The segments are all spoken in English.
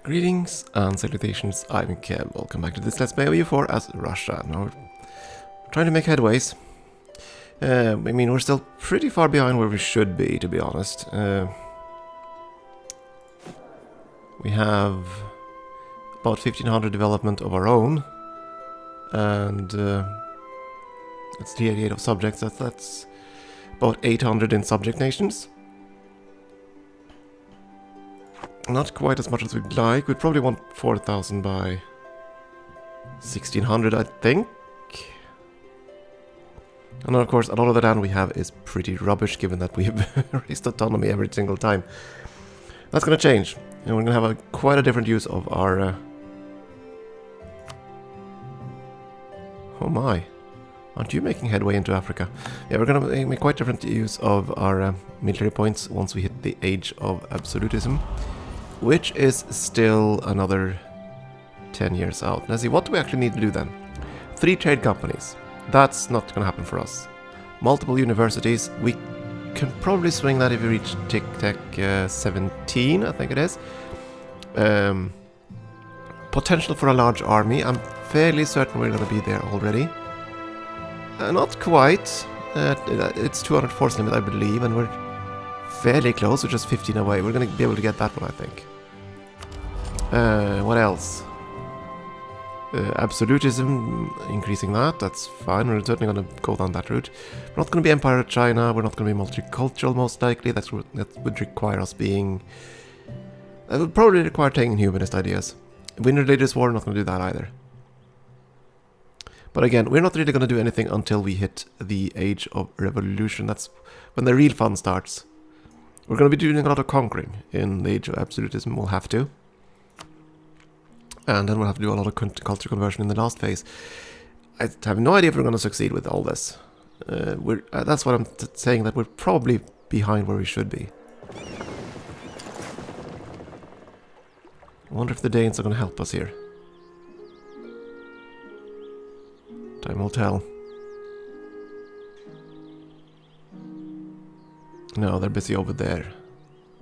Greetings and salutations, I'm Kev. Welcome back to this Let's Play of EU4 as Russia. Now we're trying to make headways. I mean, we're still pretty far behind where we should be, to be honest. We have about 1500 development of our own, and it's 38 of subjects. That's about 800 in subject nations. Not quite as much as we'd like. We'd probably want 4,000 by 1,600, I think. And then, of course, a lot of the land we have is pretty rubbish, given that we've raised autonomy every single time. That's going to change, and we're going to have quite a different use of our... Oh my, aren't you making headway into Africa? Yeah, we're going to make quite different use of our military points once we hit the age of absolutism, which is still another 10 years out. Let's see, what do we actually need to do then? 3 trade companies. That's not going to happen for us. Multiple universities. We can probably swing that if we reach Tic Tac 17, I think it is. Potential for a large army. I'm fairly certain we're going to be there already. Not quite. It's 200 force limit, I believe, and we're fairly close, we're just 15 away. We're going to be able to get that one, I think. What else? Absolutism, increasing that, that's fine. We're certainly going to go down that route. We're not going to be Empire of China, we're not going to be multicultural, most likely. That would require us being... That would probably require taking humanist ideas. Win religious war, we're not going to do that either. But again, we're not really going to do anything until we hit the age of revolution. That's when the real fun starts. We're going to be doing a lot of conquering in the age of absolutism, we'll have to. And then we'll have to do a lot of culture conversion in the last phase. I have no idea if we're going to succeed with all this. That's what I'm saying, that we're probably behind where we should be. I wonder if the Danes are going to help us here. Time will tell. No, they're busy over there.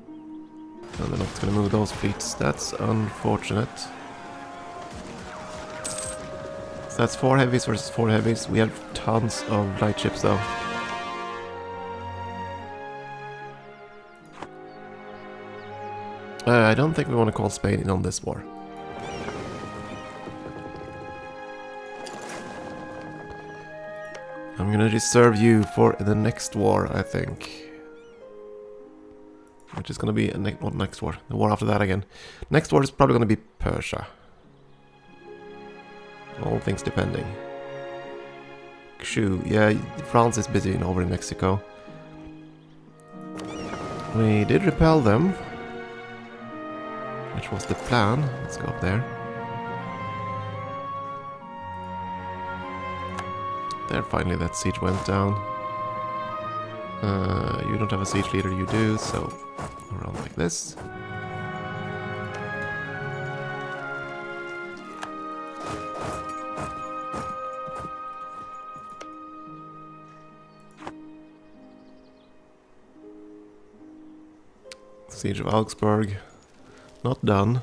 And they're not going to move those fleets. That's unfortunate. So that's 4 heavies versus 4 heavies. We have tons of light ships though. I don't think we want to call Spain in on this war. I'm going to reserve you for the next war, I think. Which is going to be not next war, the war after that again. Next war is probably going to be Persia. All things depending. Kshu, yeah, France is busy over in Mexico. We did repel them, which was the plan. Let's go up there. There, finally that siege went down. You don't have a siege leader, you do, so around like this. Siege of Augsburg, not done.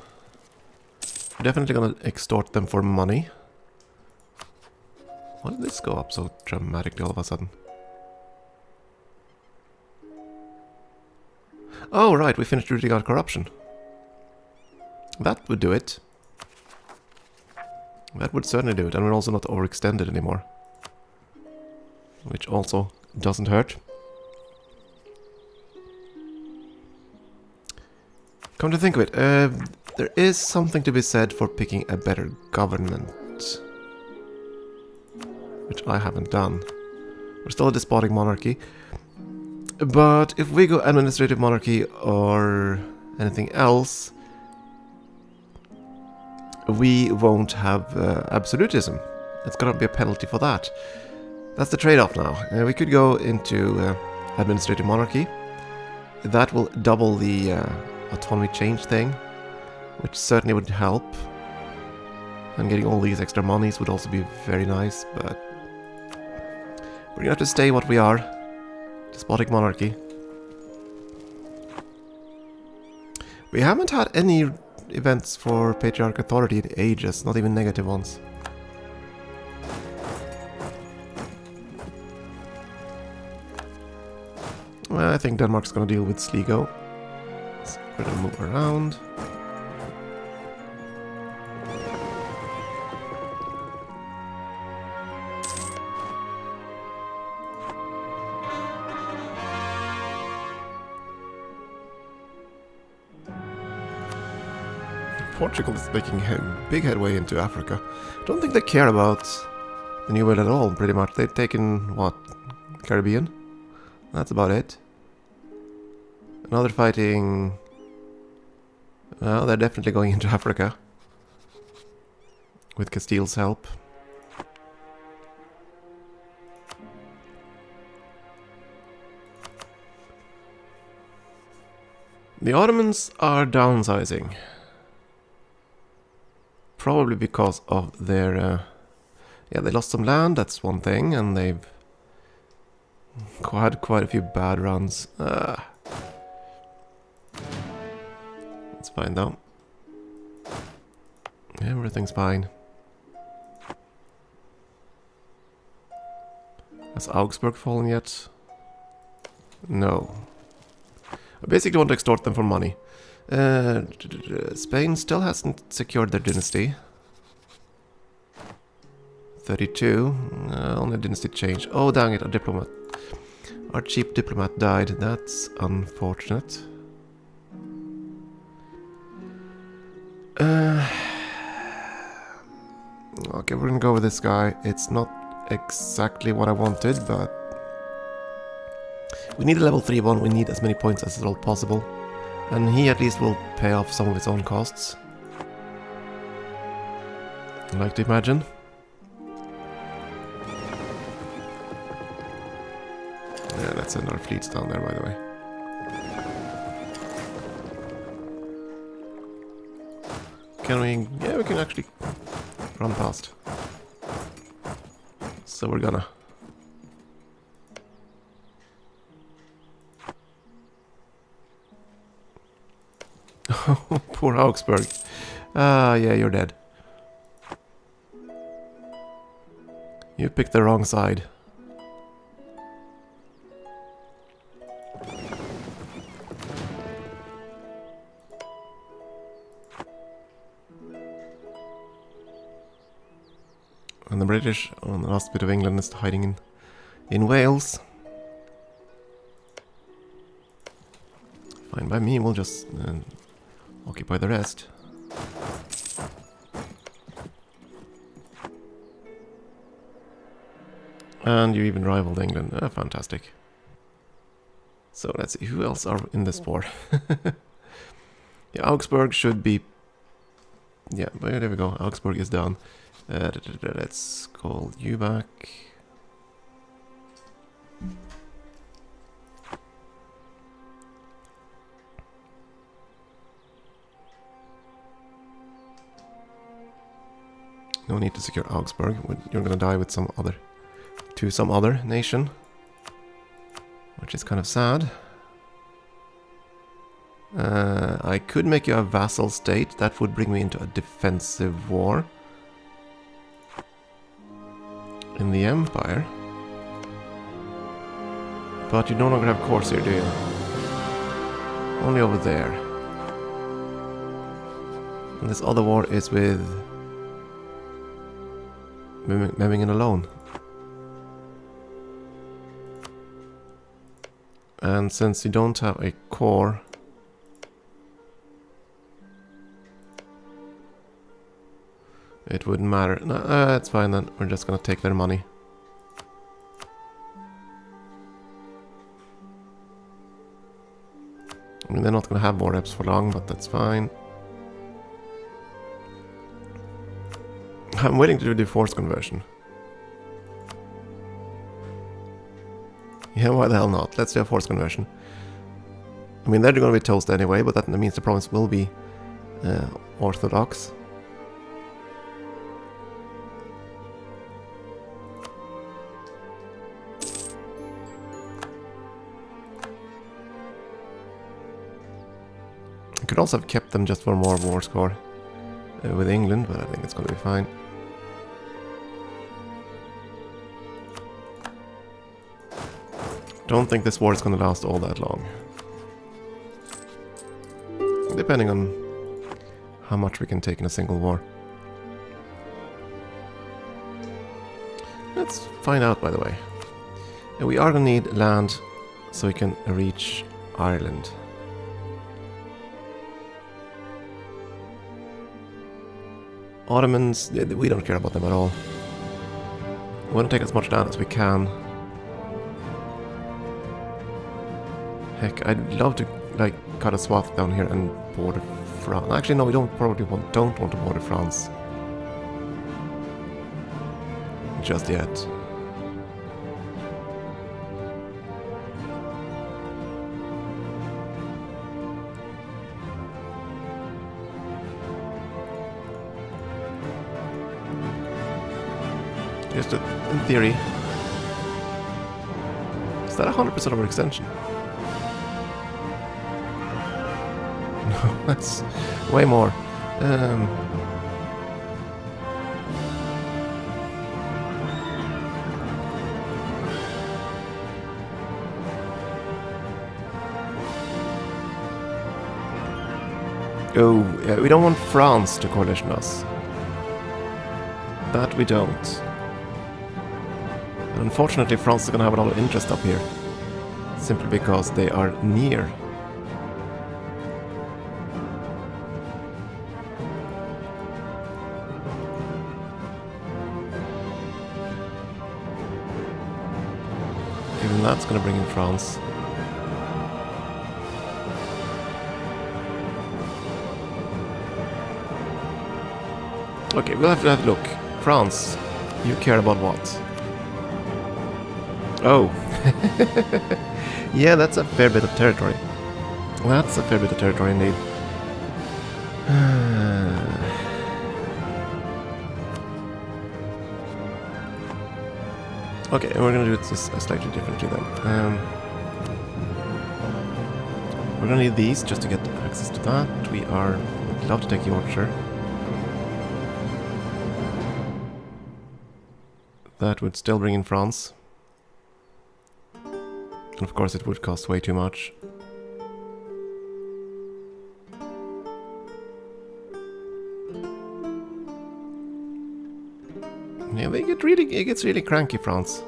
We're definitely gonna extort them for money. Why did this go up so dramatically all of a sudden? Oh, right, we finished rooting out corruption. That would do it. That would certainly do it, and we're also not overextended anymore. Which also doesn't hurt. Come to think of it, there is something to be said for picking a better government. Which I haven't done. We're still a despotic monarchy. But if we go administrative monarchy or anything else, we won't have absolutism. It's gonna be a penalty for that. That's the trade-off now. We could go into administrative monarchy. That will double the autonomy change thing, which certainly would help. And getting all these extra monies would also be very nice, but we're gonna have to stay what we are. Despotic monarchy. We haven't had any events for Patriarch Authority in ages, not even negative ones. Well, I think Denmark's gonna deal with Sligo. So we're gonna move around. Portugal is making big headway into Africa. I don't think they care about the New World at all, pretty much. They've taken, what, Caribbean? That's about it. Now they're fighting... Well, they're definitely going into Africa. With Castile's help. The Ottomans are downsizing. Probably because of their... yeah, they lost some land, that's one thing, and they've had quite a few bad runs. It's fine though. Everything's fine. Has Augsburg fallen yet? No. I basically want to extort them for money. Spain still hasn't secured their dynasty. 32. Only dynasty change. Oh, dang it, a diplomat. Our cheap diplomat died. That's unfortunate. Okay, we're gonna go with this guy. It's not exactly what I wanted, but... we need a level 3 one. We need as many points as at all possible. And he at least will pay off some of his own costs. I like to imagine. Yeah, let's send our fleets down there, by the way. Can we... yeah, we can actually run past. So we're gonna... poor Augsburg. Ah, yeah, you're dead. You picked the wrong side. And the British on the last bit of England is hiding in Wales. Fine by me, we'll just occupy the rest. And you even rivaled England. Fantastic. So let's see, who else are in this war? Yeah, Augsburg should be... yeah, but there we go, Augsburg is down. Let's call you back. No need to secure Augsburg. You're gonna die with some other... to some other nation. Which is kind of sad. I could make you a vassal state. That would bring me into a defensive war. In the Empire. But you no longer have courts here, do you? Only over there. And this other war is with... Memmingen alone. And since you don't have a core... it wouldn't matter. No, that's fine then. We're just gonna take their money. I mean, they're not gonna have more reps for long, but that's fine. I'm waiting to do the force conversion. Yeah, why the hell not? Let's do a force conversion. I mean, they're gonna be toast anyway, but that means the province will be orthodox. Could also have kept them just for more war score with England, but I think it's going to be fine. Don't think this war is going to last all that long. Depending on how much we can take in a single war. Let's find out, by the way. We are going to need land so we can reach Ireland. Ottomans, we don't care about them at all. We want to take as much land as we can. Heck, I'd love to like cut a swath down here and border France. Actually, no, we don't want to border France just yet. Just in theory. Is that 100% of our extension? No, that's way more. Oh, yeah, we don't want France to coalition us. That we don't. Unfortunately, France is going to have a lot of interest up here, simply because they are near. Even that's going to bring in France. Okay, we'll have to have a look. France, you care about what? Oh. Yeah, that's a fair bit of territory. That's a fair bit of territory indeed. Okay, and we're gonna do it slightly differently then. We're gonna need these just to get access to that. We'd love to take Yorkshire. That would still bring in France. And of course it would cost way too much. Yeah, it gets really cranky, France.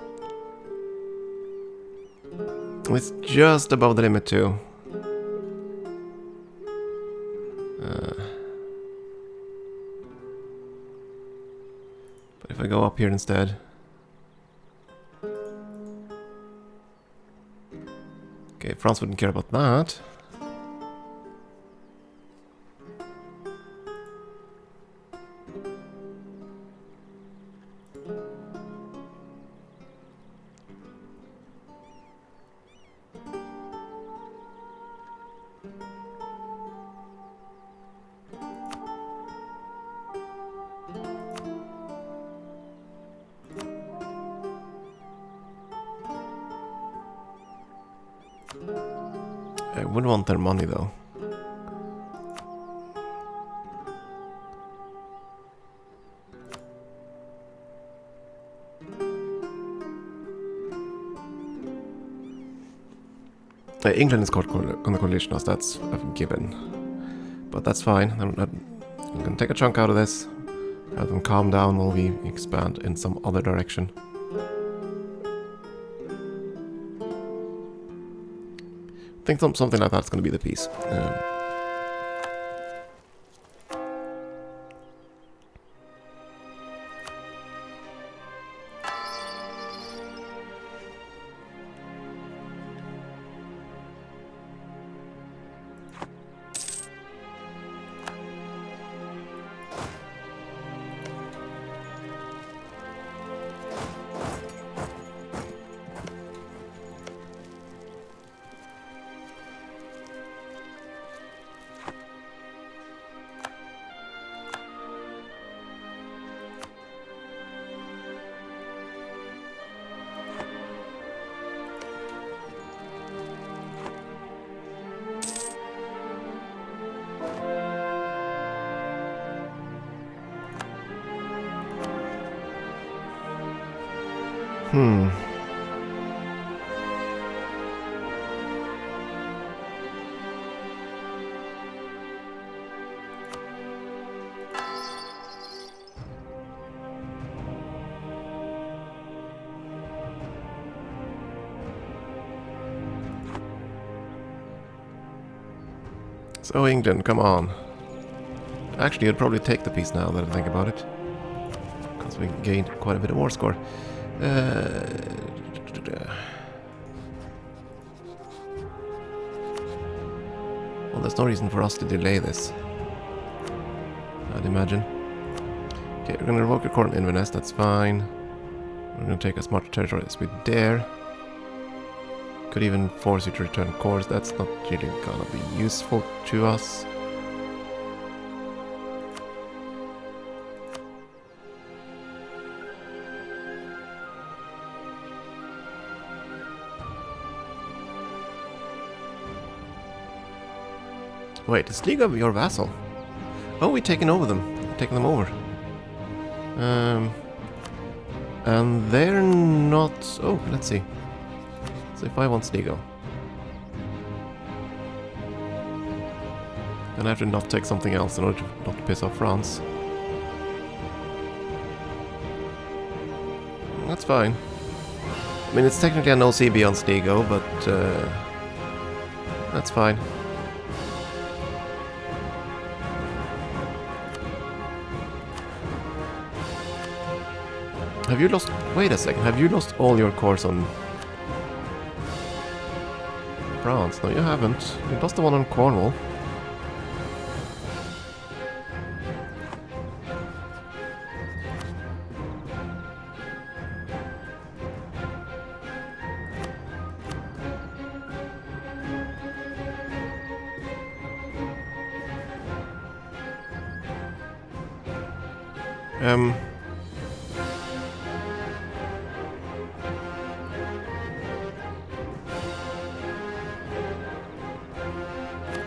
It's just above the limit too. But if I go up here instead. Okay, France wouldn't care about that. I wouldn't want their money though. England is going to coalition us, that's a given. But that's fine. I'm going to take a chunk out of this, have them calm down while we expand in some other direction. I think something like that's going to be the piece. So England, come on. Actually, I'd probably take the piece now that I think about it. Because we gained quite a bit of war score. Well, there's no reason for us to delay this, I'd imagine. Okay, we're gonna revoke your core in Inverness, that's fine. We're gonna take as much territory as we dare. Could even force you to return cores, that's not really gonna be useful to us. Wait, is League of your vassal? Oh, we're taking over them. Taking them over. And they're not... Oh, let's see. So if I want Sligo, then I have to not take something else in order to not piss off France. That's fine. I mean, it's technically an OCB on Sligo, but that's fine. Have you lost... Wait a second, have you lost all your cores on France? No, you haven't. You lost the one on Cornwall.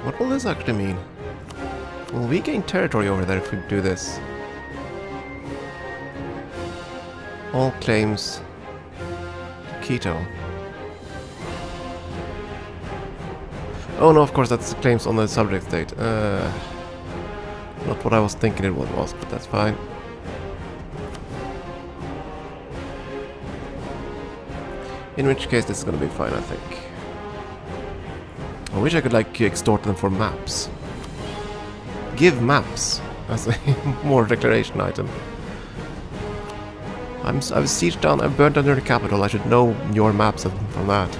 What will this actually mean? Will we gain territory over there if we do this? All claims Quito. Oh no, of course that's claims on the subject state. Not what I was thinking it was, but that's fine. In which case this is gonna be fine, I think. I wish I could like extort them for maps. Give maps as a more declaration item. I've sieged down, I've burned down the capital. I should know your maps from that,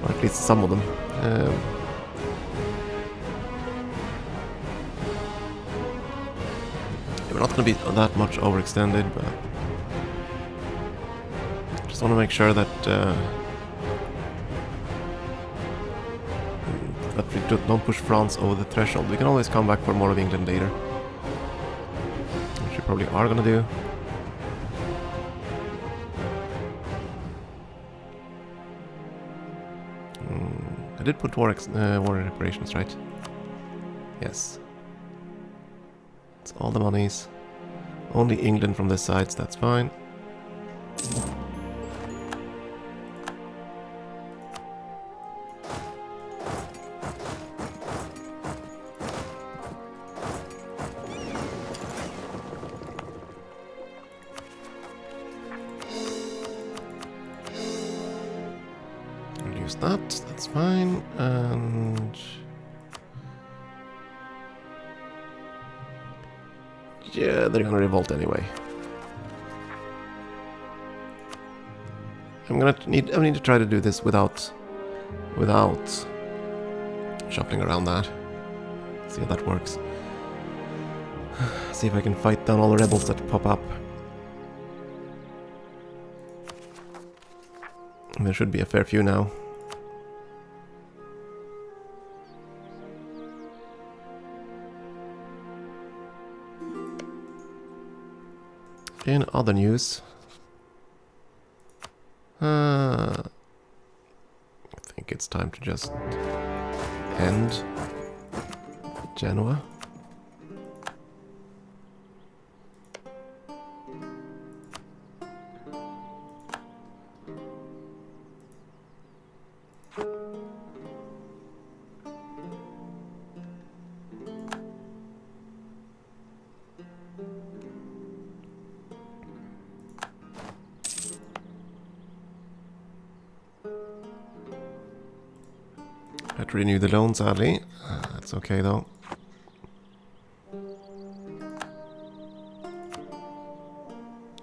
or at least some of them. We're not going to be that much overextended, but just want to make sure that that we don't push France over the threshold. We can always come back for more of England later, which we probably are gonna do. I did put war reparations, right? Yes. It's all the monies. Only England from this side, so that's fine. That's fine, and yeah, they're gonna revolt anyway. I need to try to do this without shuffling around that. See how that works. See if I can fight down all the rebels that pop up. And there should be a fair few now. In other news, I think it's time to just end Genoa. Had to renew the loan, sadly. That's okay, though.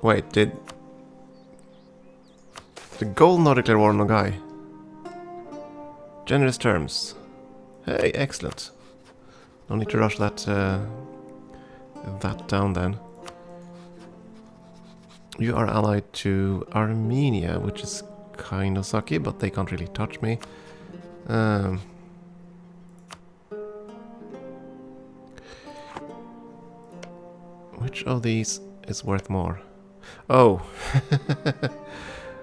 Wait, did the gold not declare war on Nogai? Generous terms. Hey, excellent. No need to rush that down then. You are allied to Armenia, which is kind of sucky, but they can't really touch me. Which of these is worth more? Oh.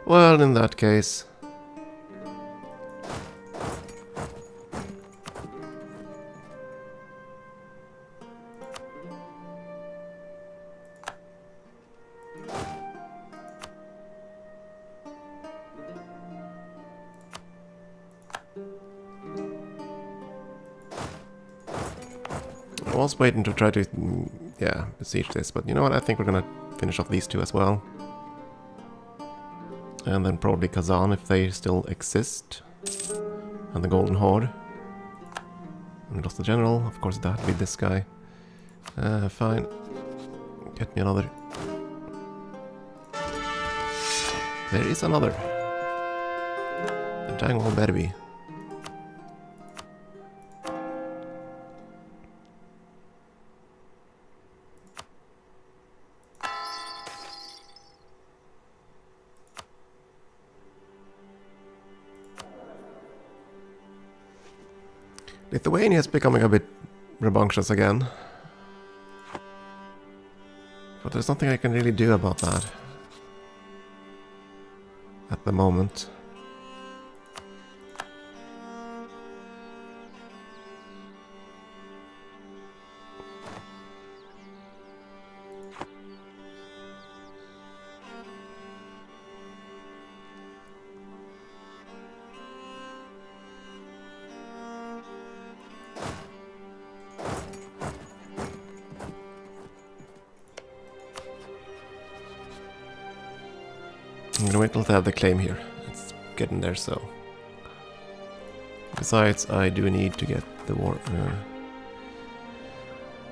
Well, in that case... I was waiting to try to, yeah, besiege this, but you know what, I think we're gonna finish off these two as well. And then probably Kazan if they still exist. And the Golden Horde. And we lost the General, of course that'd be this guy. Fine. Get me another. There is another. The dang well better be. Lithuania is becoming a bit rambunctious again. But there's nothing I can really do about that. At the moment. I'm gonna wait until they have the claim here. It's getting there, so. Besides, I do need to get the war,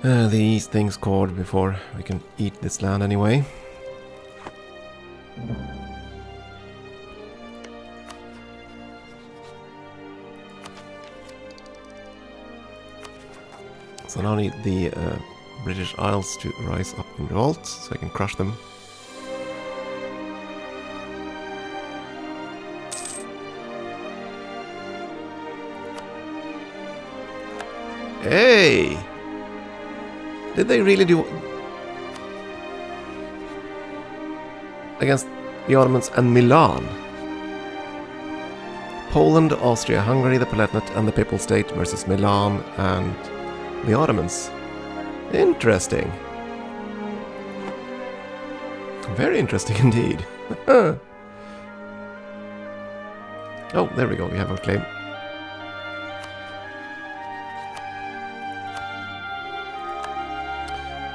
these things scored before we can eat this land anyway. So now I need the British Isles to rise up in revolt, so I can crush them. Hey! Did they really do... against the Ottomans and Milan? Poland, Austria, Hungary, the Palatinate and the Papal State versus Milan and the Ottomans. Interesting. Very interesting indeed. Oh, there we go, we have our claim.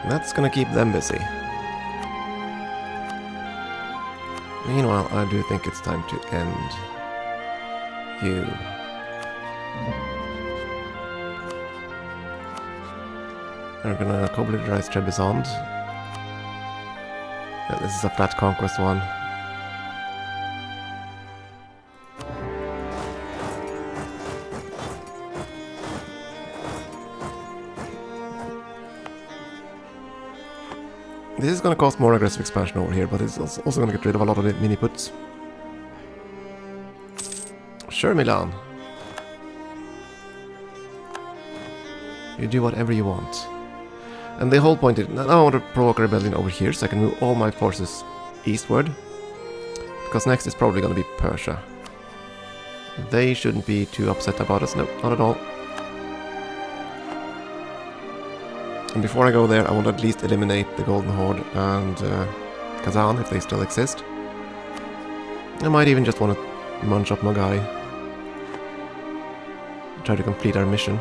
That's gonna keep them busy. Meanwhile, I do think it's time to end you. We're gonna co-militarize Trebizond. Yeah, this is a flat conquest one. This is going to cause more aggressive expansion over here, but it's also going to get rid of a lot of the mini-puts. Sure, Milan. You do whatever you want. And the whole point is, now I want to provoke a rebellion over here, so I can move all my forces eastward. Because next is probably going to be Persia. They shouldn't be too upset about us, no, not at all. And before I go there, I want to at least eliminate the Golden Horde and Kazan, if they still exist. I might even just want to munch up Nogai. Try to complete our mission.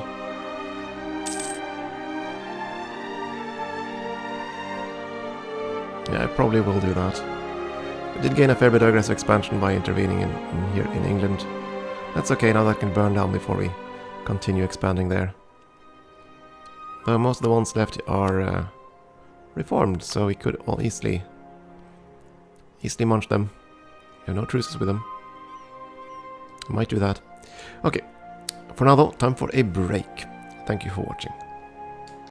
Yeah, I probably will do that. I did gain a fair bit of aggressive expansion by intervening in here in England. That's okay, now that can burn down before we continue expanding there. Most of the ones left are reformed, so we could all easily munch them. We have no truces with them. Might do that. Okay, for now though, time for a break. Thank you for watching.